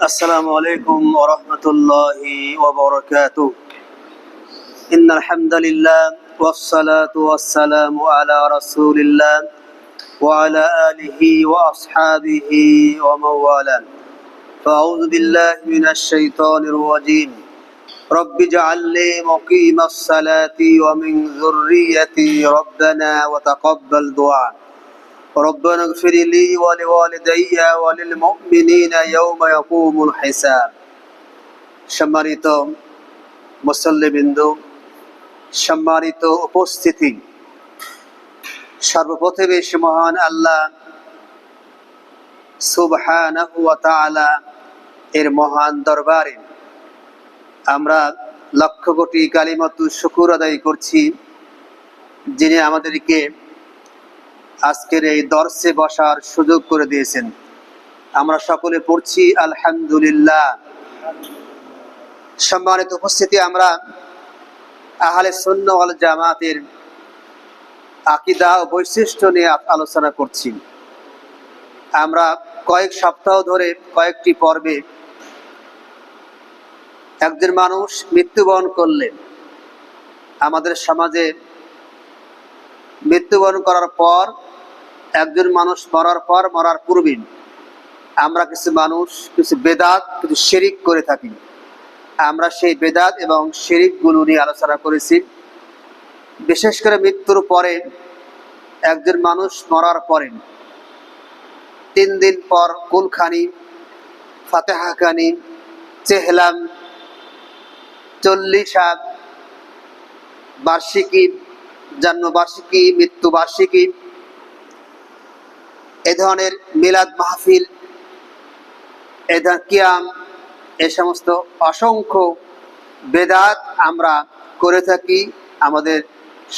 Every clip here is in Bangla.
السلام عليكم ورحمة الله وبركاته. إن الحمد لله والصلاة والسلام على رسول الله وعلى آله وأصحابه ومن والاه. فأعوذ بالله من الشيطان الرجيم. رب اجعل لي مقيم الصلاة ومن ذريتي ربنا وتقبل دعاء. ربنا اغفر لي ولوالدي وللمؤمنين يوم يقوم الحساب. সম্মানিত মুসল্লিবৃন্দ, সম্মানিত উপস্থিতি, সর্বপ্রথমে সে মহান আল্লাহ সুবহানাহু ওয়া তাআলা এর মহান দরবারে আমরা লক্ষ কোটি কালিমাতু শুকর আদায় করছি, যিনি আমাদেরকে আজকের এই দর্শে বসার সুযোগ করে দিয়েছেন। আমরা সকলে পড়ছি আলহামদুলিল্লাহ। সম্মানিত উপস্থিতি, আমরা আহলে সুন্নাহ ওয়াল জামাতের আকীদা ও বৈশিষ্ট্য নিয়ে আলোচনা করছি। আমরা কয়েক সপ্তাহ ধরে কয়েকটি পর্বে একজন মানুষ মৃত্যুবরণ করলেন, আমাদের সমাজে মৃত্যুবরণ করার পর একজন মানুষ মরার পূর্বে আমরা কিছু মানুষ কিছু বেদাত কিছু শিরিক করে থাকি। আমরা সেই বেদাত এবং শিরিকগুলো নিয়ে আলোচনা করেছি। বিশেষ করে মৃত্যুর পরে একজন মানুষ মরার পরে 3 দিন পর কুলখানি, ফাতেহাখানি, চেহলাম, 40 বার্ষিকী, জন্মবার্ষিকী, মৃত্যুবার্ষিকী, এ ধরনের মিলাদ মাহফিল, এ ধরনের কিয়াম, এ সমস্ত অসংখ্য বেদাত আমরা করে থাকি। আমাদের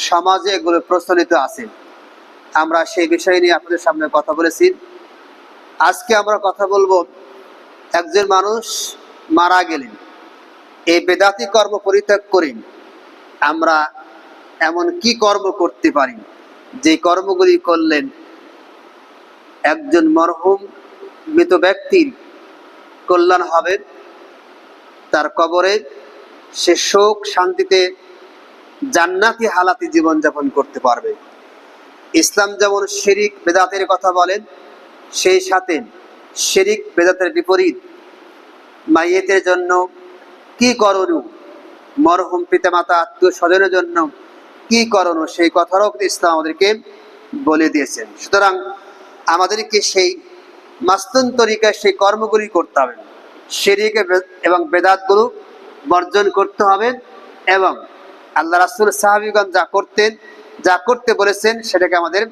সমাজে এগুলো প্রচলিত আছে। আমরা সেই বিষয় নিয়ে আপনাদের সামনে কথা বলেছি। আজকে আমরা কথা বলবো একজন মানুষ মারা গেলেন, এই বেদাতি কর্ম পরিত্যাগ করে আমরা এমন কি কর্ম করতে পারি যে কর্মগুলি করলেন একজন মরহুম মৃত ব্যক্তির কল্যাণ হবে, তার কবরে সে শোক শান্তিতে জান্নাতি হালাতে জীবনযাপন করতে পারবে। ইসলাম যেমন শিরিক বেদাতের কথা বলেন, সেই সাথে শিরিক বেদাতের বিপরীত মাইয়েতের জন্য কি করণীয়, মরহুম পিতামাতা আত্মীয় স্বজনের জন্য কি করণীয়, সেই কথাটাও ইসলাম আমাদেরকে বলে দিয়েছেন। সুতরাং আমাদেরকে সেই মাস্তুন তরিকায় সেই কর্মগুলি করতে হবে, শিরিক এবং বেদাতগুলো বর্জন করতে হবে, এবং আল্লাহ রাসূল সাহাবীগণ যা করতে বলেছেন সেটাকে আমাদের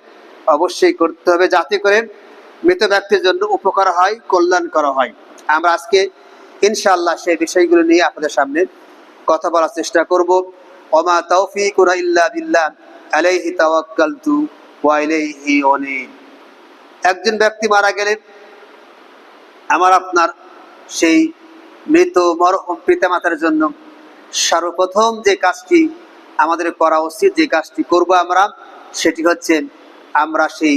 অবশ্যই করতে হবে, যাতে করে মৃত ব্যক্তির জন্য উপকার হয়, কল্যাণ করা হয়। আমরা আজকে ইনশাআল্লাহ সেই বিষয়গুলো নিয়ে আপনাদের সামনে কথা বলার চেষ্টা করব। ওমা তাওফীকুনা ইল্লা বিল্লাহ আলাইহি তাওয়াক্কালতু ওয়া ইলাইহি উনীব। একজন ব্যক্তি মারা গেলে আমার আপনার সেই মৃত মরহুম পিতামাতার জন্য সর্বপ্রথম যে কাজটি আমাদের করা উচিত, যে কাজটি করব আমরা, সেটি হচ্ছে আমরা সেই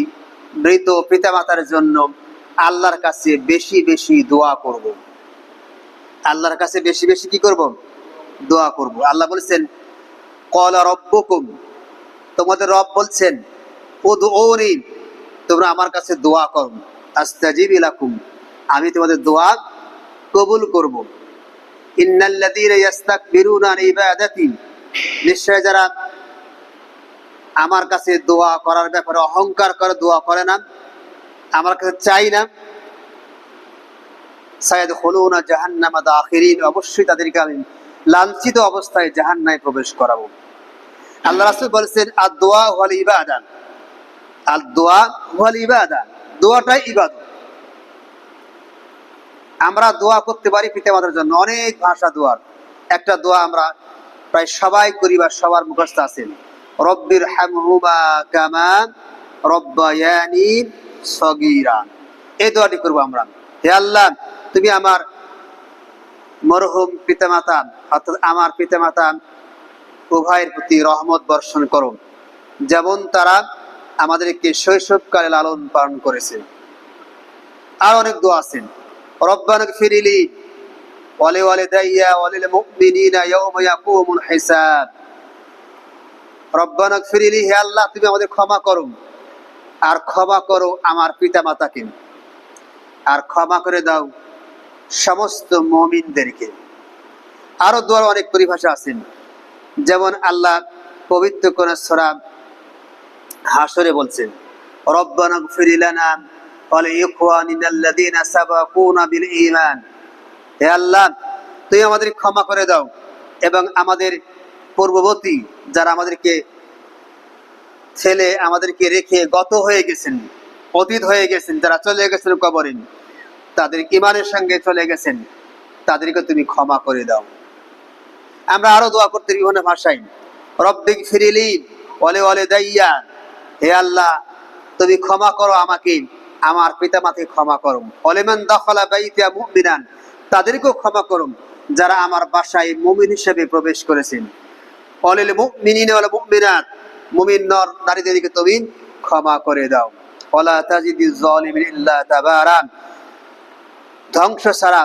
মৃত পিতামাতার জন্য আল্লাহর কাছে বেশি বেশি দোয়া করব। আল্লাহর কাছে বেশি বেশি কি করব? দোয়া করব। আল্লাহ বলেছেন ক্বালা রাব্বুকুম, তোমাদের রব বলছেন উদউনি, তোমরা আমার কাছে দোয়া করো, আস্তাজিব লাকুম, আমি তোমাদের দোয়া কবুল করব। ইন্নাল্লাযীনা ইস্তাকবিরুনা আন ইবাদাতি, নিশ্চয় যারা আমার কাছে দোয়া করার ব্যাপারে অহংকার করে, দোয়া করে না, আমার কাছে চাই না, সায়াদখুলুনা জাহান্নামা দাখিরিন, অবশ্যই তাদেরকে আমি লাঞ্ছিত অবস্থায় জাহান্নামে প্রবেশ করাবো। আল্লাহ রাসূল বলেছেন আদ-দুআ ওয়াল ইবাদা, আদ-দুআ ওয়াল ইবাদা, দোয়াটাই ইবাদত। আমরা দোয়া করতে পারি পিতামাতার জন্য, অনেক ভাষা দোয়ার। একটা দোয়া আমরা প্রায় সবাই করি বা সবার মুখস্থ আছেন, রব্বির হামহুমা কামা রব্বায়ানি সগীরা। এই দোয়াটি করবো আমরা, হে আল্লাহ তুমি আমার মরহুম পিতামাতা অর্থাৎ আমার পিতামাতা উভয়ের প্রতি রহমত বর্ষণ করো, যেমন তারা আমাদেরকে শৈশবকালে লালন পালন করেছে। আর অনেক দোয়া আছেন, রব্বানা গফিরলি ওয়া লিওয়ালিদাইয়া ওয়া লিল মুমিনিনা ইয়াওমা ইয়াকুমুল হিসাব। রব্বানা গফিরলি, হে আল্লাহ তুমি আমাদের ক্ষমা করো, আর ক্ষমা করো আমার পিতামাতাকে, আর ক্ষমা করে দাও সমস্ত মুমিনদেরকে। আরো দোয়ার অনেক পরিভাষা আছেন, যেমন আল্লাহ পবিত্র কোরআন সূরা হাশরে বলছেন, রব্বানা গফির লানা ওয়া লিইখওয়ানিনাল্লাযীনা সাবাকুনা বিল ঈমান। হে আল্লাহ তুমি আমাদের ক্ষমা করে দাও এবং আমাদের পূর্ববর্তী যারা আমাদেরকে ছেলে আমাদেরকে রেখে গত হয়ে গেছেন, অতীত হয়ে গেছেন, যারা চলে গেছেন কবরে, তাদের ঈমানের সঙ্গে চলে গেছেন, তাদেরকে তুমি ক্ষমা করে দাও। আমরা আরো দোয়া করতে বিভিন্ন ভাষায়, রব্বিক ফিরিলি ওয়ালে ওয়ালে দাইয়া, হে আল্লাহ তুমি ক্ষমা করো আমাকে, আমার পিতামাতাকে ক্ষমা করো। ওয়ালিমান দাখালা বাইতা মুমিনান, তাদেরকেও ক্ষমা করো যারা আমার বাসায় মুমিন হিসেবে প্রবেশ করেছেন। ওয়ালিল মুমিনিনা ওয়াল মুমিনাত, মুমিন নর নারীদেরকে তুমি ক্ষমা করে দাও। ওয়ালা তাজিদিজ জালিমিন ইল্লা তাবারা, ধ্বংস ছাড়া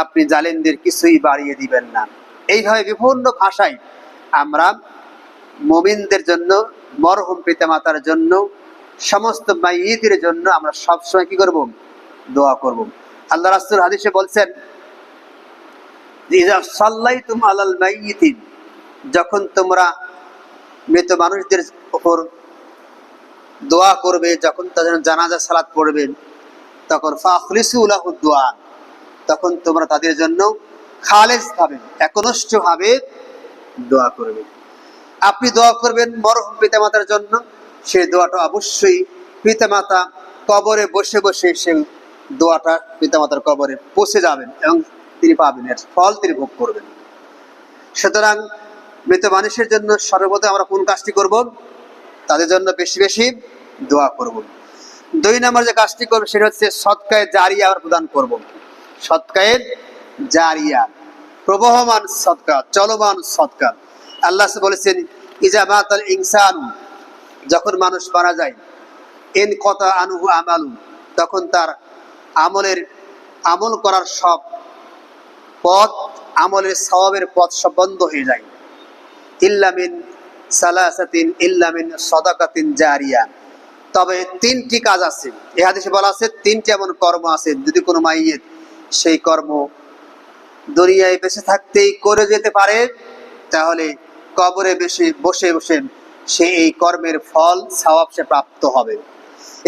আপনি জালিমদের কিছুই বাড়িয়ে দিবেন না। এইভাবে বিভিন্ন ভাষায় আমরা মুমিনদের জন্য, মরহুম পিতামাতার জন্য, সমস্ত মাইয়িতের জন্য আমরা সবসময় কি করব? দোয়া করব। আল্লাহ রাসূল হাদিসে বলছেন, ইযা সাল্লাইতুম আলাল মাইয়িতিন, যখন তোমরা মৃত মানুষদের উপর দোয়া করবে, যখন তাদের জানাজা সালাত পড়বে, তখন ফাখলিসু লাহু দুআ, তখন তোমরা তাদের জন্য খালেস ভাবে, একনিষ্ঠ ভাবে দোয়া করবে। আপনি দোয়া করবেন মরহুম পিতামাতার জন্য, সেই দোয়াটা অবশ্যই পিতামাতা কবরে বসে বসে সেই দোয়াটা পিতামাতার কবরে পৌঁছে যাবেন এবং তিনি পাবেন, এর ফল তিনি ভোগ করবেন। সুতরাং মৃত মানুষের জন্য সর্বদা আমরা কোন কাজটি করব? তাদের জন্য বেশি বেশি দোয়া করব। 2 নম্বর যে কাজটি করব সেটা হচ্ছে সদকায়ে জারিয়া আমরা প্রদান করব। সদকায়ে জারিয়া, প্রবহমান সদকা, চলমান সদকা। আল্লাহ বলেছেন, ইজা মাতাল ইনসানু, যখন মানুষ মারা যায়, ইন কতা আনহু আমালু, তখন তার আমল করার সব পথ, আমলের সওয়াবের পথ সব বন্ধ হয়ে যায়। ইল্লা মিন সালাসাতিন ইল্লা মিন সাদাকাতিন জারিয়া, তবে 3টি কাজ আছে। এই হাদিসে বলা আছে 3টি এমন কর্ম আছে, যদি কোনো মাইয়িত সেই কর্ম দুনিয়ায় বেঁচে থাকতেই করে যেতে পারে, তাহলে কবরে বসে বসে সে এই কর্মের ফল সওয়াব সে প্রাপ্ত হবে।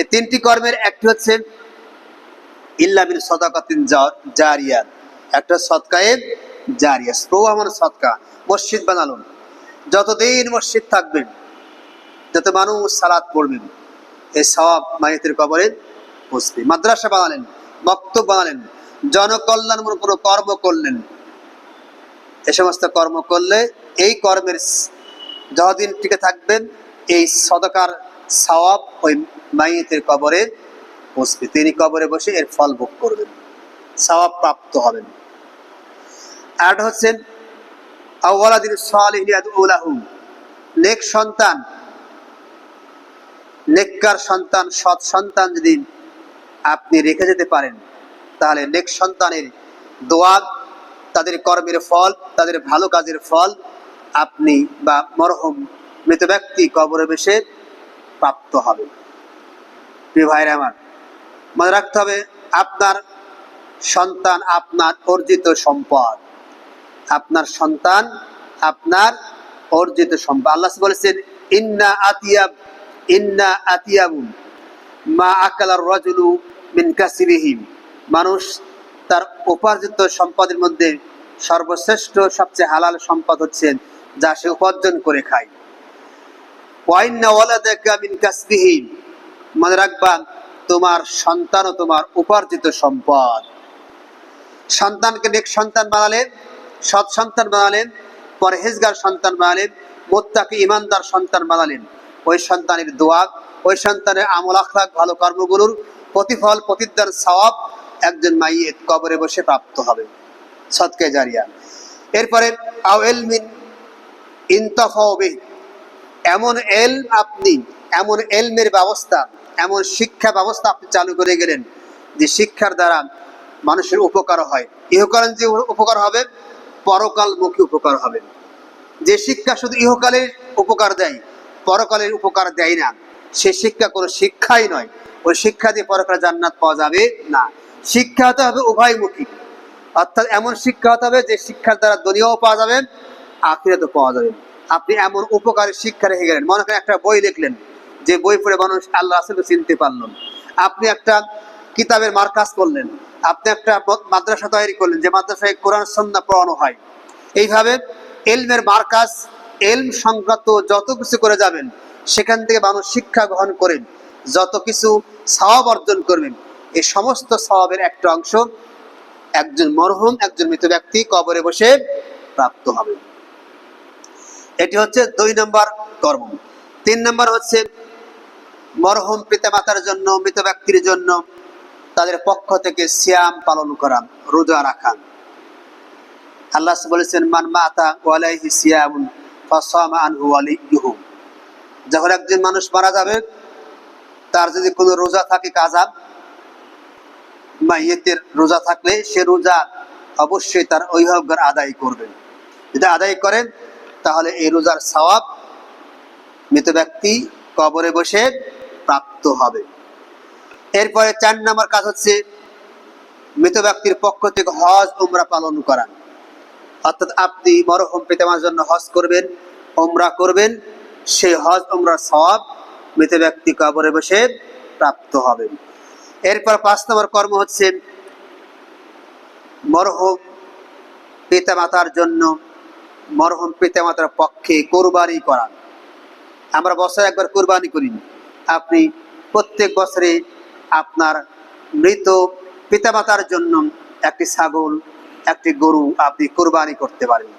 এই 3টি কর্মের একটি হচ্ছে ইল্লা মিন সাদাকাতিন জারিয়া, একটা সদকায়ে জারিয়া, প্রবহমান সদকা। মসজিদ বানালেন, যতদিন মসজিদ থাকবেন, যত মানুষ সালাত পড়বেন, এই সওয়াব মাইয়িতের কবরে পৌঁছবে। মাদ্রাসা বানালেন, মক্তব বানালেন, জনকল্যাণমূলক কোনো কর্ম করলেন, এই সমস্ত কর্ম করলে এই কর্মের যতদিন টিকে থাকবেন, এই সদকার সওয়াব ওই মাইয়িতের কবরে পৌঁছবে, তিনি কবরে বসে এর ফল ভোগ করবেন, সওয়াব প্রাপ্ত হবেন। আর হচ্ছে আওয়ালাদিন সালিহিন ইয়াদউ লাহু, নেক সন্তান, নেককার সন্তান, সৎ সন্তান যদি আপনি রেখে যেতে পারেন, তাহলে নেক সন্তানের দোয়া, তাদের কর্মের ফল, তাদের ভালো কাজের ফল আপনি বা মরহুম মৃত ব্যক্তি কবরে বসে প্রাপ্ত হবে। প্রিয় ভাইরা আমার, মনে রাখতে হবে, আপনার সন্তান আপনার অর্জিত সম্পদ, আপনার সন্তান আপনার অর্জিত সম্পদ। আল্লাহ বলেছেন, ইন্না আতিয়াবু মা আকালার রাজুলু মিন কাসবিহি, মানুষ তার উপার্জিত সম্পদের মধ্যে সর্বশ্রেষ্ঠ সবচেয়ে হালাল সম্পদ হচ্ছে যা সে উপার্জন করে খায়। ওয়া ইন্না ওয়ালাদাকা মিন কাসবিহি, মনে রাখবা তোমার সন্তানও তোমার উপার্জিত সম্পদ। সন্তানকে নেক সন্তান বানালেন, সৎ সন্তান বানালেন, পরহেজগার সন্তান বানালেন, মুত্তাকি ইমানদার সন্তান বানালেন, ওই সন্তানের দোয়া, ওই সন্তানের আমল আখলাক, ভালো কর্মগুলোর প্রতিফল, প্রতিদান, সওয়াব একজন মাইয়িত কবরে বসে প্রাপ্ত হবে, সদকায়ে জারিয়া। এরপরে আও ইলমিন ইনতাফাউ বিহি, এমন এলম আপনি, এমন এলমের ব্যবস্থা, এমন শিক্ষা ব্যবস্থা আপনি চালু করে গেলেন যে শিক্ষার দ্বারা মানুষের উপকার হয়। ইহকালীন যে উপকার হবে, পরকালমুখী উপকার হবে। যে শিক্ষা শুধু ইহকালের উপকার দেয়, পরকালের উপকার দেয় না, সে শিক্ষা কোনো শিক্ষাই নয়। ওই শিক্ষা দিয়ে পরকালে জান্নাত পাওয়া যাবে না। শিক্ষা হতে হবে উভয়মুখী, অর্থাৎ এমন শিক্ষা হতে হবে যে শিক্ষার দ্বারা দুনিয়াও পাওয়া যাবে, আখিরাতও পাওয়া যাবে। আপনি এমন উপকারী শিক্ষা রেখে গেলেন, মনে করেন একটা বই লিখলেন, যে বই পড়ে মানুষ আল্লাহ রাসূলকে চিনতে পারল। আপনি একটা কিতাবের মার্কাজ করলেন, আপনি একটা মাদ্রাসা তৈরি করলেন, যে মাদ্রাসায় কোরআন সুন্নাহ পড়ানো হয়। এইভাবে এলমের মার্কাজ, এলম সংক্রান্ত যত কিছু করে যাবেন, সেখান থেকে মানুষ শিক্ষা গ্রহণ করেন, যত কিছু সওয়াব অর্জন করবেন, এই সমস্ত সওয়াবের একটা অংশ একজন মরহুম, একজন মৃত ব্যক্তি কবরে বসে প্রাপ্ত হবে। এটি হচ্ছে 2 নম্বর কর্ম। 3 নম্বর হচ্ছে মরহুম পিতামাতার জন্য, মৃত ব্যক্তির জন্য তাদের পক্ষ থেকে সিয়াম পালন করা, রোজা রাখা। আল্লাহ বলেছেন, মান মাতা ওয়ালাইহি সিয়ামুন ফাসামা আনহু ওয়ালিয়ুহু। যখন একজন মানুষ মারা যাবে, তার যদি কোনো রোজা থাকে, কাজা মাইয়েতের রোজা থাকলে সে রোজা অবশ্যই তার অভিভাবকরা আদায় করবেন। যদি আদায় করেন, তাহলে এই রোজার সওয়াব মৃত ব্যক্তি কবরে বসে প্রাপ্ত হবে। এরপরে 4 নম্বর কাজ হচ্ছে মৃত ব্যক্তির পক্ষ থেকে হজ উমরা পালন করা। অর্থাৎ আপনি মরহুম পিতামাতার জন্য হজ করবেন, উমরা করবেন, সেই হজ উমরার সওয়াব মৃত ব্যক্তি কবরে বসে প্রাপ্ত হবে। এরপর 5 নম্বর কর্ম হচ্ছে মরহুম পিতামাতার জন্য, মরহুম পিতামাতার পক্ষে কোরবানি করা। আমরা বছরে একবার কোরবানি করি, আপনি প্রত্যেক বছরে আপনার মৃত পিতামাতার জন্য একটি ছাগল, একটি গরু আপনি কোরবানি করতে পারেন।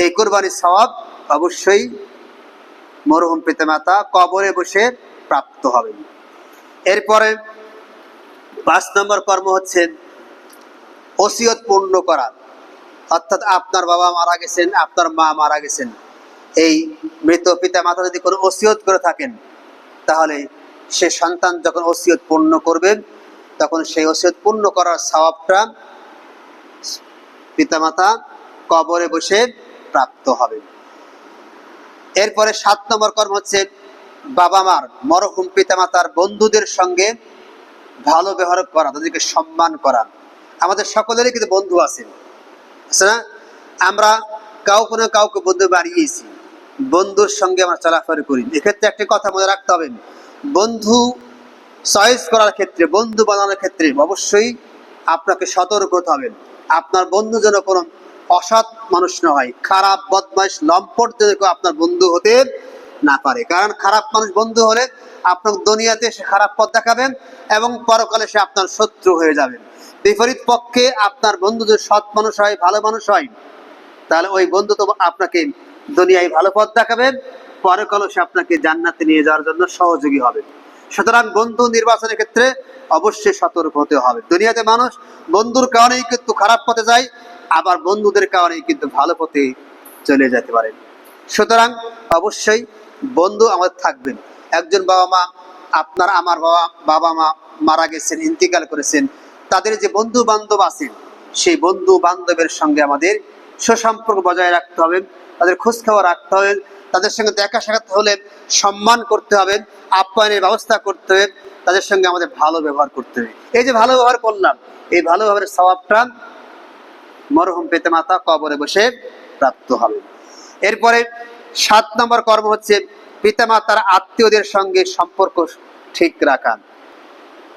এই কোরবানির সওয়াব অবশ্যই মরহুম পিতামাতা কবরে বসে প্রাপ্ত হবে। এরপরে 5 নম্বর কর্ম হচ্ছে ওসিয়ত পূর্ণ করা। অর্থাৎ আপনার বাবা মারা গেছেন, আপনার মা মারা গেছেন, এই মৃত পিতামাতা যদি কোনো ওসিয়ত করে থাকেন, তাহলে সে সন্তান যখন ওসিয়ত পূর্ণ করবে, তখন সেই ওসিয়ত পূর্ণ করার সওয়াবটা পিতামাতা কবরে বসে প্রাপ্ত হবে। এরপরে 7 নম্বর কর্ম হচ্ছে বাবা মার, মরহুম পিতামাতার বন্ধুদের সঙ্গে ভালো ব্যবহার করা, তাদেরকে সম্মান করা। আমাদের সকলেরই কিন্তু বন্ধু আছেন, আছে না? আমরা কাউকে না কাউকে বন্ধু বানিয়েছি, বন্ধুর সঙ্গে আমরা চলাফেরা করি। এক্ষেত্রে একটি কথা মনে রাখতে হবে, বন্ধু চয়েস করার ক্ষেত্রে, বন্ধু বানানোর ক্ষেত্রে অবশ্যই আপনাকে সতর্ক হতে হবে। আপনার বন্ধু যেন কোনো অসৎ মানুষ না হয়, খারাপ বদমাইশ লম্পট যেন আপনার বন্ধু হতে না পারে। কারণ খারাপ মানুষ বন্ধু হলে আপনার দুনিয়াতে সে খারাপ পথ দেখাবেন এবং পরকালে সে আপনার শত্রু হয়ে যাবেন। বিপরীত পক্ষে আপনার বন্ধু যদি সৎ মানুষ হয়, ভালো মানুষ হয়, তাহলে ওই বন্ধু তো আপনাকে দুনিয়ায় ভালো পথ দেখাবেন, পরকালে সে আপনাকে জান্নাতে নিয়ে যাওয়ার জন্য সহযোগী হবে। সুতরাং বন্ধু নির্বাচনের ক্ষেত্রে অবশ্যই সতর্ক হতে হবে। দুনিয়াতে মানুষ বন্ধুর কারণেই কিন্তু খারাপ পথে যায়, আবার বন্ধুদের কারণেই কিন্তু ভালো পথে চলে যেতে পারে। সুতরাং অবশ্যই বন্ধু আমাদের থাকবেন। একজন বাবা মা, আপনার আমার বাবা মা মারা গেছেন, ইন্তিকাল করেছেন, তাদের যে বন্ধু বান্ধব আছেন, সেই বন্ধু বান্ধবের সঙ্গে আমাদের সুসম্পর্ক বজায় রাখতে হবে, তাদের খোঁজ খবর রাখতে হবে, তাদের সঙ্গে দেখা সাক্ষাৎ হলে সম্মান করতে হবে, আপ্যায়নের ব্যবস্থা করতে হবে, তাদের সঙ্গে আমাদের ভালো ব্যবহার করতে হবে। এই যে ভালো ব্যবহার করলাম, এই ভালো ব্যবহারের সওয়াবটা মরহুম পিতামাতা কবরে বসে প্রাপ্ত হবে। এরপরে 7 নম্বর কর্ম হচ্ছে পিতামাতার আত্মীয়দের সঙ্গে সম্পর্ক ঠিক রাখা।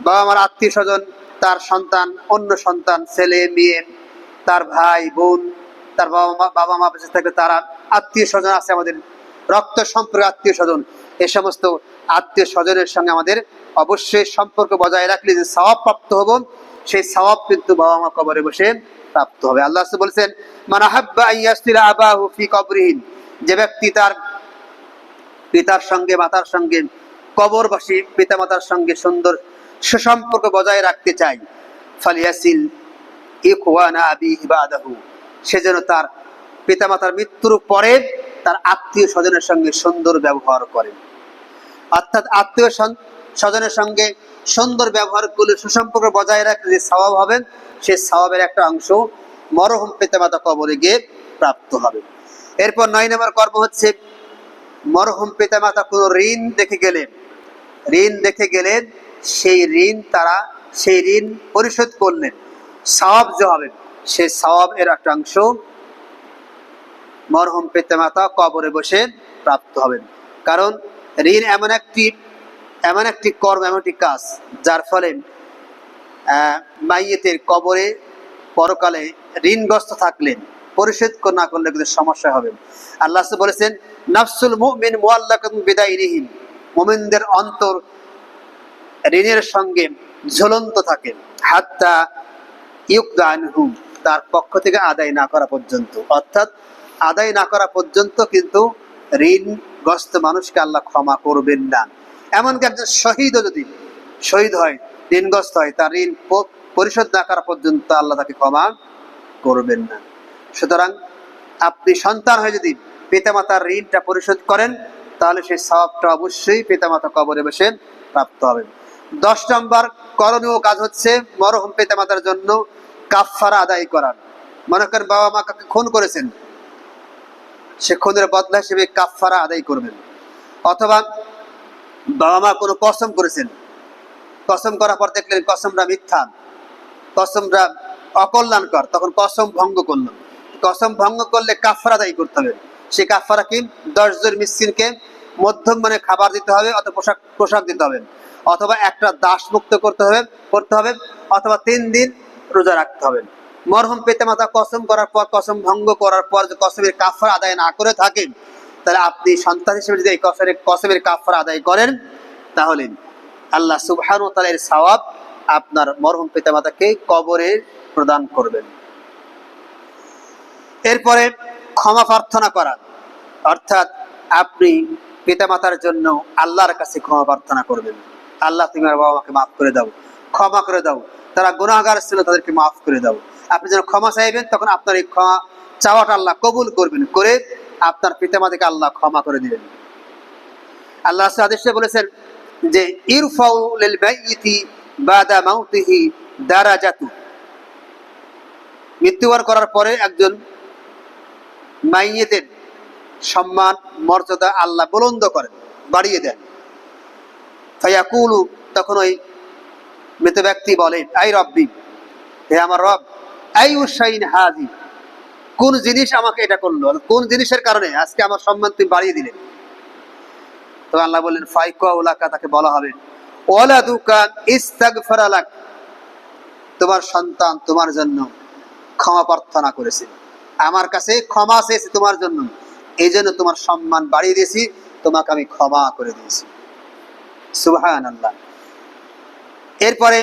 বাবা মার আত্মীয় স্বজন, তার সন্তান, অন্য সন্তান, ছেলে মেয়ে, তার ভাই বোন, তার বাবা মা বেঁচে থাকলে তারা আত্মীয় স্বজন আছে, আমাদের রক্ত সম্পর্ক আত্মীয় স্বজন, এ সমস্ত আত্মীয় স্বজনের সঙ্গে আমাদের অবশ্যই সম্পর্ক বজায় রাখলে যে সওয়াব প্রাপ্ত হব, সেই সওয়াব কিন্তু বাবা মা কবরে বসে প্রাপ্ত হবে। আল্লাহ বলেছেন, মান আহাব্বা আন ইয়াসিলা আবাহু ফি কবরিহি, যে ব্যক্তি তার পিতার সঙ্গে মাতার সঙ্গে কবরবাসী পিতামাতার সঙ্গে সুন্দর সুসম্পর্ক বজায় রাখতে চায়, ফালিয়াসিল ইখওয়ানা আবিহি বাদাহু, সেজন্য তার পিতামাতার মৃত্যুর পরে তার আত্মীয় স্বজনের সঙ্গে সুন্দর ব্যবহার করে। অর্থাৎ আত্মীয় স্বজনের সঙ্গে সুন্দর ব্যবহার করলে, সুসম্পর্ক বজায় রাখলে যে সওয়াব হবে, সেই সওয়াবের একটা অংশ মরহুম পিতামাতা কবরে গিয়ে প্রাপ্ত হবে। এরপর 9 নম্বর কর্ম হচ্ছে, মরহুম পিতামাতা কোনো ঋণ দেখে গেলেন, সেই ঋণ পরিশোধ করলেন, সওয়াব যে হবে সেই সওয়াব এর একটা অংশ মরহুম পিতামাতা কবরে বসে প্রাপ্ত হবেন। কারণ ঋণ এমন একটি কর্ম, এমন একটি কাজ, যার ফলে মাইয়েতের কবরে পরকালে ঋণগ্রস্ত থাকলেন পরিশোধ না করলে কিন্তু সমস্যা হবে। আল্লাহ বলেছেন, নাফসুল মুমিন মুআল্লাকাতুন বিদাইনিহি, মুমিনদের অন্তর ঋণের সঙ্গে ঝুলন্ত থাকে, হাত্তা ইউকদা আনহু, তার পক্ষ থেকে আদায় না করা পর্যন্ত। অর্থাৎ আদায় না করা পর্যন্ত কিন্তু ঋণগ্রস্ত মানুষকে আল্লাহ ক্ষমা করবেন না। এমনকি একজন শহীদও যদি শহীদ হয়, ঋণগ্রস্ত হয়, তার ঋণ পরিশোধ না করা পর্যন্ত আল্লাহ তাকে ক্ষমা করবেন না। সুতরাং আপনি সন্তান হয়ে যদি পিতামাতার ঋণটা পরিশোধ করেন, তাহলে সেই সওয়াবটা অবশ্যই পিতামাতা কবরে বসে প্রাপ্ত হবেন। 10 নম্বর করণীয় কাজ হচ্ছে মরহুম পিতামাতার জন্য কাফফারা আদায় করা। মনে করেন বাবা মা কাকে খুন করেছেন, সে খুনের বদলা হিসেবে কাফফারা আদায় করবেন। অথবা বাবা মা কোনো কসম করেছেন, কসম করার পর দেখলেন কসমটা মিথ্যা, কসমটা অকল্যাণকর, তখন কসম ভঙ্গ করলেন। কসম ভঙ্গ করলে কাফফারা আদায় করতে হবে। সেই কাফফারা কি? 10 জন মিসকিনকে মধ্যম মানে খাবার দিতে হবে, অথবা পোশাক দিতে হবে, অথবা একটা দাস মুক্ত করতে হবে, অথবা 3 দিন রোজা রাখতে হবে। মরহুম পিতামাতা কসম করার পর, কসম ভঙ্গ করার পর যে কসমের কাফফারা আদায় না করে থাকেন, তাহলে আপনি সন্তান হিসেবে যদি এই কসমের কাফফারা আদায় করেন, তাহলে আল্লাহ সুবহানাহু ওয়া তাআলা এর সওয়াব আপনার মরহুম পিতামাতাকে কবরে প্রদান করবেন। এরপরে ক্ষমা প্রার্থনা করা, অর্থাৎ আপনি পিতামাতার জন্য আল্লাহর কাছে ক্ষমা প্রার্থনা করবেন। আল্লাহ, তুমি আমার বাবা মাকে মাফ করে দাও, ক্ষমা করে দাও, তারা গুনাহগার ছিল, তাদেরকে মাফ করে দাও। আপনি যখন ক্ষমা চাইবেন, তখন আপনার এই ক্ষমা চাওয়াটা আল্লাহ কবুল করবেন, করে আপনার পিতামাতাকে আল্লাহ ক্ষমা করে দিবেন। আল্লাহ আদেশে বলেছেন যে ইরফাউ লিল মাইয়িতি বাদা মাউতিহি দারাজাতু, মৃত্যুবরণ করার পরে একজন মাইয়েতের সম্মান মর্যাদা আল্লাহ বুলন্দ করেন, বাড়িয়ে দেন। ফায়াকুলু, তখন ওই মৃত ব্যক্তি বলে, আই রব্বি, হে আমার রব, আইয়ু শাইইন হাযি, কোন জিনিস আমাকে এটা করলো, কোন জিনিসের কারণে আজকে আমার সম্মান তুমি বাড়িয়ে দিলে? তো আল্লাহ বললেন, ফাইকুলাকা, তাকে বলা হবে, ওয়ালাদুকা ইস্তাগফারা লাক, তোমার সন্তান তোমার জন্য ক্ষমা প্রার্থনা করেছে, আমার কাছে ক্ষমা চেয়েছে তোমার জন্য, এই জন্য তোমার সম্মান বাড়িয়ে দিয়েছি, তোমাকে আমি ক্ষমা করে দিয়েছি। সুবহানাল্লাহ। এরপরে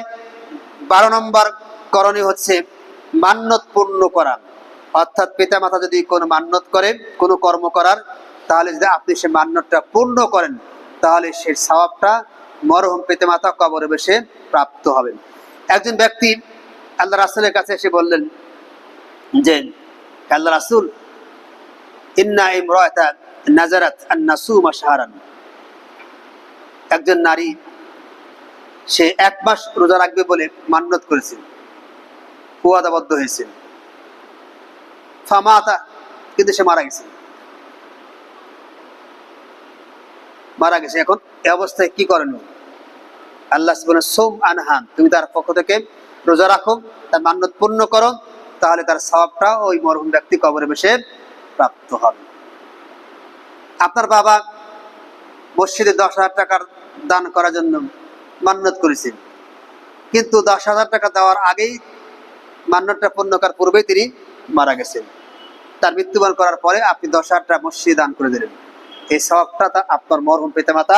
12 নম্বর করণীয় হচ্ছে মান্যত পূর্ণ করা। অর্থাৎ পিতামাতা যদি কোনো মান্যত করে, কোনো কর্ম করার, তাহলে যদি আপনি সে মান্যতটা পূর্ণ করেন, তাহলে সেই সওয়াবটা মরহুম পিতামাতা কবরে বসে প্রাপ্ত হবেন। একজন ব্যক্তি আল্লাহ রাসূলের কাছে এসে বললেন যে, আল্লাহ রাসূল, ইন্না ইমরাআতা নাজারাত আন নাসুমা শাহরান, একজন নারী সে 1 মাস রোজা রাখবে বলে মান্যত করেছেন, ওয়াদাবদ্ধ হয়েছেন, ফামাতা, কিন্তু সে মারা গেছে। এখন এই অবস্থায় কি করণীয়? আল্লাহ বলেন, সোম আনহান, তুমি তার পক্ষ থেকে রোজা রাখো, তার মান্যত পূর্ণ করো, তাহলে তার সওয়াবটা ওই মরহুম ব্যক্তি কবরে বসে প্রাপ্ত হবে। আপনার বাবা মসজিদে 10,000 টাকার দান করার জন্য মান্যত করেছেন, কিন্তু 10,000 টাকা দেওয়ার আগেই, মান্যতটা পূর্ণ করার পূর্বেই তিনি মারা গেছেন। তার মৃত্যুবরণ করার পরে আপনি 10,000 টাকা মসজিদে দান করে দিলেন, এই সওয়াবটা আপনার মরহুম পিতামাতা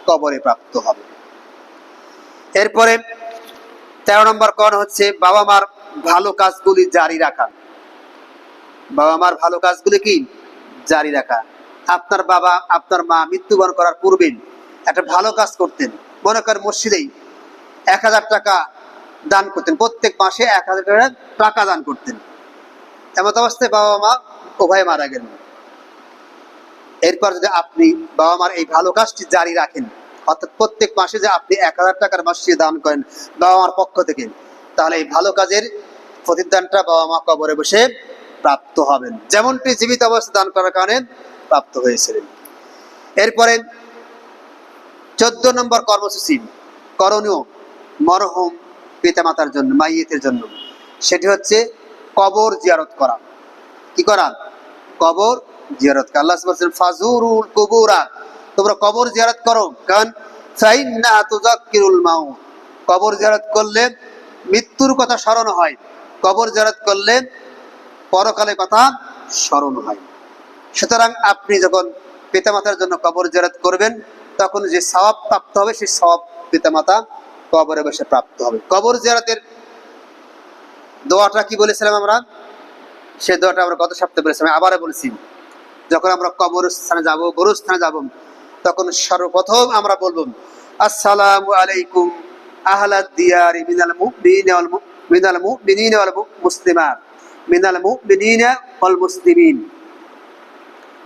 কবরে প্রাপ্ত হবে। এরপরে 13 নম্বর কারণ হচ্ছে বাবা মার ভালো কাজগুলি জারি রাখা। বাবা মার ভালো কাজগুলি কি? জারি রাখা। আপনার বাবা, আপনার মা মৃত্যুবরণ করার পূর্বে একটা ভালো কাজ করতেন, মনে করেন মসজিদেই 1000 টাকা দান করতেন, প্রত্যেক মাসে 1000 টাকা দান করতেন। এমন অবস্থায় বাবা মা উভয়ে মারা গেলেন। এরপর যদি আপনি বাবা মার এই ভালো কাজটি জারি রাখেন, অর্থাৎ প্রত্যেক মাসে যে আপনি 1000 টাকার মসজিদে দান করেন বাবা মার পক্ষ থেকে, তাহলে এই ভালো কাজের প্রতিদানটা বাবা মা কবরে বসে প্রাপ্ত হবেন, যেমনটি জীবিত অবস্থা দান করার কারণে প্রাপ্ত হয়েছিলেন। এরপরে 14 নম্বর কর্মসূচি করণীয় মরহুম পিতামাতার জন্য, মাইয়েতের জন্য, সেটি হচ্ছে কবর জিয়ারত করা। কি করা? কবর জিয়ারত করা। আল্লাহ বলেছেন ফাজুরুল কুবুরা, তোমরা কবর জিয়ারত করো, কারণ ফাইন্নাহা তুযাক্কিরুল মাউত, কবর জিয়ারত করলে মৃত্যুর কথা স্মরণ হয়, কবর জিয়ারত করলে পরকালের কথা স্মরণ হয়। সুতরাং আপনি যখন পিতামাতার জন্য কবর জিয়ারত করবেন, তখন যে সওয়াব প্রাপ্ত হবে সেই সওয়াব পিতামাতা কবরে বসে প্রাপ্ত হবে। কবর জিয়ারতের দোয়াটা কি বলেছিলাম আমরা? সেই দোয়াটা আমরা গত সপ্তাহে বলেছিলাম, আবারও বলছি, যখন আমরা কবরস্থানে যাব, গোরস্থানে যাব, তখন সর্বপ্রথম আমরা বলবো আসসালামু আলাইকুম আহলাদ দিয়ারি মিনাল মুমিনিনা ওয়াল মুসলিমাত মিনাল মুমিনিনা ওয়াল মুসলিমিন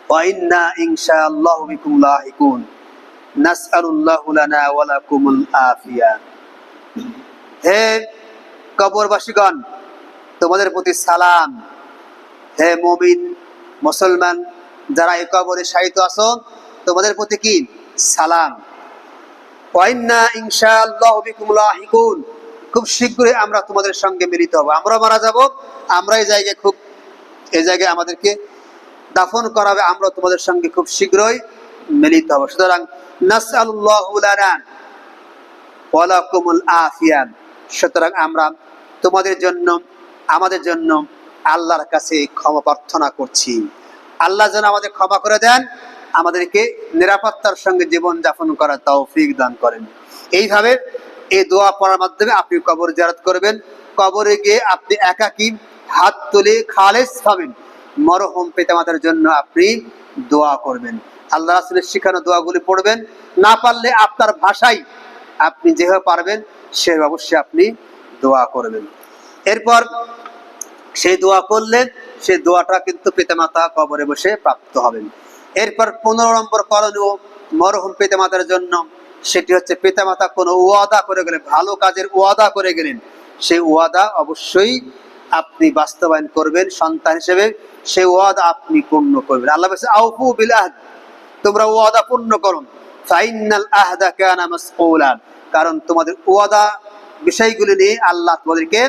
ওয়া ইন্না ইনশাআল্লাহু বিকুম লাহিকুন নাসআলুল্লাহু লানা ওয়া লাকুমুল আফিয়া। হে কবরবাসীগণ, তোমাদের প্রতি সালাম। হে মুমিন মুসলমান যারা এই কবরে শায়িত আছো, তোমাদের প্রতি কি সালাম। ওয়া ইন্না ইনশাআল্লাহু বিকুম লাহিকুন, খুব শীঘ্রই আমরা তোমাদের সঙ্গে মিলিত হব। আমরা মারা যাব, আমরা এই জায়গায় আমাদেরকে দাফন করা হবে, আমরা তোমাদের সঙ্গে খুব শীঘ্রই মিলিত হব। সুতরাং নাসআলুল্লাহু লানা ওয়া লাকুমুল আফিয়া, সুতরাং আমরা তোমাদের জন্য আমাদের জন্য আল্লাহর কাছে ক্ষমা প্রার্থনা করছি। আল্লাহ যেন আমাদের ক্ষমা করে দেন, আমাদেরকে নিরাপত্তার সঙ্গে জীবন যাপন করার তৌফিক দান করেন। এইভাবে এই দোয়া পড়ার মাধ্যমে আপনি কবর জিয়ারত করবেন। কবরে গিয়ে আপনি একাকী হাত তুলে খালেস পাবেন, মরহুম পিতামাতার জন্য আপনি দোয়া করবেন, আল্লাহ রাসূলের শিখানো দোয়াগুলি পড়বেন। না পারলে আপনার ভাষায় আপনি যেভাবে পারবেন সেভাবে অবশ্যই আপনি দোয়া করবেন। এরপর সেই দোয়া করলে সেই দোয়াটা কিন্তু পিতামাতা কবরে বসে প্রাপ্ত হবেন। এরপর 15 নম্বর করণীয় মরহুম পিতামাতার জন্য, সেটি হচ্ছে পিতামাতা কোনো ওয়াদা করে গেলেন, ভালো কাজের ওয়াদা করে গেলেন, সেই ওয়াদা অবশ্যই আপনি বাস্তবায়ন করবেন। সন্তান হিসেবে সেই ওয়াদা আপনি পূর্ণ করবেন। আল্লাহ বলেছে আউফু বিল আহদ, তোমরা ওয়াদা পূর্ণ করো, ফাইনাল আহদা কানা মাসউলা, কারণ তোমাদের ওয়াদা বিষয়গুলি নিয়ে আল্লাহ তোমাদেরকে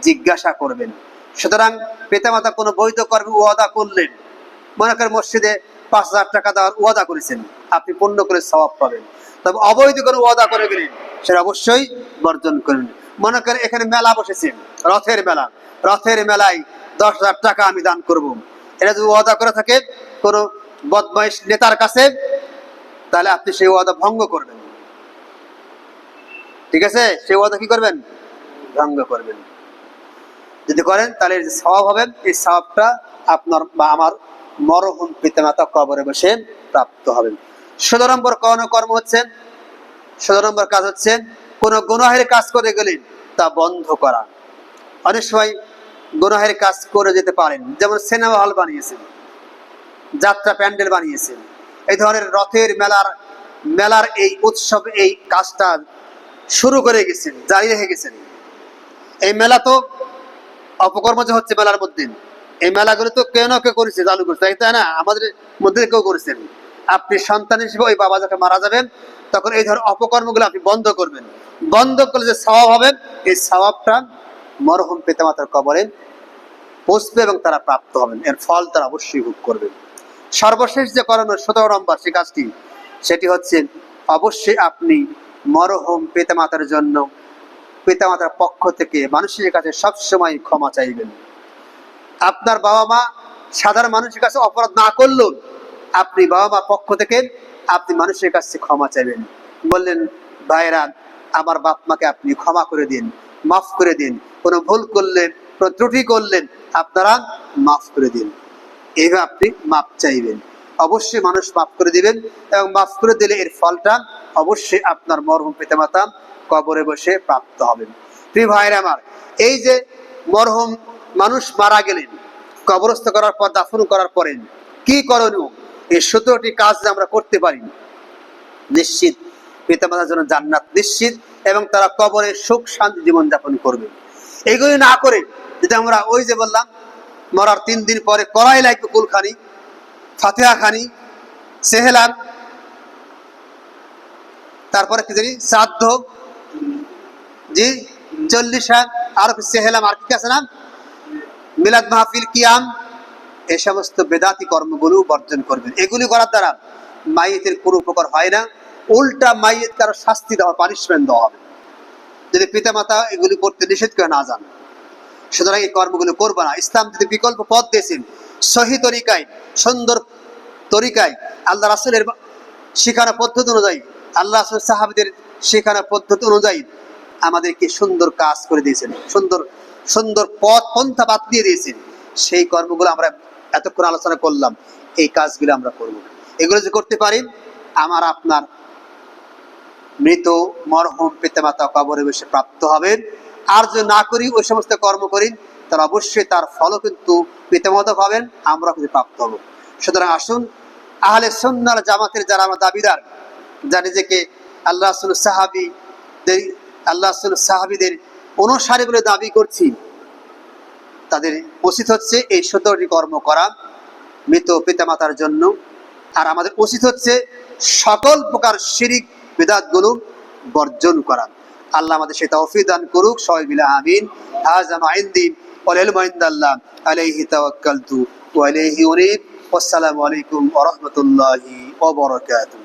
জিজ্ঞাসা করবেন। সুতরাং পিতামাতা কোনো বৈধ কর্মে ওয়াদা করলেন, মনে করেন মসজিদে 5000 টাকা দেওয়ার ওয়াদা করেছেন, আপনি পূর্ণ করে সওয়াব পাবেন। তবে অবৈধ কোনো ওয়াদা করে গেলেন, সেটা অবশ্যই বর্জন করবেন। মনে করেন এখানে মেলা বসেছে, রথের মেলা, রথের মেলায় 10,000 টাকা আমি দান করব, এটা যদি ওয়াদা করে থাকে কোনো বদমাইশ নেতার কাছে, তাহলে আপনি সেই ওয়াদা ভঙ্গ করবেন। ঠিক আছে, সেই ওয়াদা কি করবেন? ভঙ্গ করবেন। যদি করেন তাহলে যে সওয়াব হবে, এই সওয়াবটা আপনার বা আমার মরহুম পিতামাতা কবরে বসে প্রাপ্ত হবেন। 17 নম্বর কর্ম হচ্ছে, 17 নম্বর কাজ হচ্ছে কোনো গুনাহের কাজ করে গেলেন তা বন্ধ করা। অনেক সময় গুনাহের কাজ করে যেতে পারেন, যেমন সিনেমা হল বানিয়েছেন, যাত্রা প্যান্ডেল বানিয়েছেন, এই ধরনের রথের মেলার এই উৎসব, এই কাজটা শুরু করে গেছেন, জারি রেখে গেছেন। এই মেলা তো অপকর্ম যে হচ্ছে মেলার মধ্যে, এই মেলাগুলো তো কেউ না কেউ করেছে, চালু করছে, তাই না? আমাদের মধ্যে কেউ করেছেন। আপনি সন্তান হিসেবে ওই বাবা যখন মারা যাবেন, তখন এই ধরনের অপকর্মগুলো আপনি বন্ধ করবেন। বন্ধ করলে যে সওয়াব হবে, এই সওয়াবটা মরহুম পিতামাতার কবরে পৌঁছবে এবং তারা প্রাপ্ত হবেন, এর ফল তারা অবশ্যই ভোগ করবেন। সর্বশেষ যে করণীয় 17 নম্বর সেই কাজটি, সেটি হচ্ছে অবশ্যই আপনি মরহুম পিতামাতার জন্য পিতামাতার পক্ষ থেকে মানুষের কাছে সবসময় ক্ষমা চাইবেন। আপনার বাবা মা সাধারণ মানুষের কাছে অপরাধ না করলেও আপনি বাবা মার পক্ষ থেকে আপনি মানুষের কাছে ক্ষমা চাইবেন। বললেন, ভাইরা আমার বাপ মাকে আপনি ক্ষমা করে দিন, মাফ করে দিন, কোনো ভুল করলেন, কোনো ত্রুটি করলেন, আপনারা মাফ করে দিন। এইভাবে আপনি মাপ চাইবেন, অবশ্যই মানুষ মাফ করে দিবেন, এবং মাফ করে দিলে এর ফলটা অবশ্যই আপনার মরহুম পিতামাতা কবরে বসে প্রাপ্ত হবেন। প্রিয় ভাইরা আমার, এই যে মরহুম মানুষ মারা গেলেন, কবরস্থ করার পর, দাফন করার পরে কি করণীয়, এই 17টি কাজ আমরা করতে পারি, নিশ্চিত পিতামাতার জন্য জান্নাত নিশ্চিত, এবং তারা কবরে সুখ শান্তি জীবনযাপন করবে। এগুলি না করে যদি আমরা ওই যে বললাম মরার 3 দিন পরে করাই লাগবে কুলখানি, ফাতিহা খানি, সেহেলান, তারপরে কি জানি শ্রাদ্ধ, জি 40 আর সেহেলাম, আর কি আছে না মিলাদ মাহফিল, কিয়াম, এই সমস্ত বেদাতি কর্মগুলো বর্জন করবেন। এগুলি করার দ্বারা মাইয়েতের কোনো উপকার হয় না, উল্টা মাইয়েত কারো শাস্তি দেওয়া, পানিশমেন্ট দেওয়া হবে যদি পিতামাতা এগুলি করতে নিষেধ করে না যান। সুতরাং এই কর্মগুলো করবে না। ইসলাম যদি বিকল্প পথ দিয়েছেন, সহি তরিকায়, সুন্দর তরিকায়, আল্লাহ রাসূলের শিখানো পদ্ধতি অনুযায়ী, আল্লাহ রাসূল সাহাবীদের শিখানো পদ্ধতি অনুযায়ী আমাদেরকে সুন্দর কাজ করে দিয়েছেন, সুন্দর সুন্দর পথ পন্থা বাদ দিয়ে দিয়েছেন। সেই কর্মগুলো আমরা এতক্ষণ আলোচনা করলাম, এই কাজগুলো আমরা করব। এগুলো যে করতে পারি, আমার আপনার মৃত মরহুম পিতামাতা কবরে বসে প্রাপ্ত হবেন। আর যদি না করি, ওই সমস্ত কর্ম করি, তাহলে অবশ্যই তার ফলও কিন্তু পিতামাতা পাবেন, আমরা কিন্তু প্রাপ্ত হব। সুতরাং আসুন, আহলে সুন্নাহ ওয়াল জামাতের যারা আমরা দাবিদার, যা নিজেকে আল্লাহ রাসূল সাহাবীদের অনুসারী বলে দাবি করছি, তাদের উচিত হচ্ছে এই 17টি কর্ম করা মৃত পিতামাতার জন্য। আর আমাদের উচিত হচ্ছে সকল প্রকার শিরিক বিদআতগুলো বর্জন করা। আল্লাহ আমাদের সেই তৌফিক দান করুক, সবাই মিলে আমিন। হাযা মা ইনদি ওয়াল ইলমু ইনদাল্লাহ, আলাইহি তাওয়াক্কালতু ওয়া ইলাইহি উনীব। আসসালামু আলাইকুম ওয়া রাহমাতুল্লাহি ওয়া বারাকাতুহু।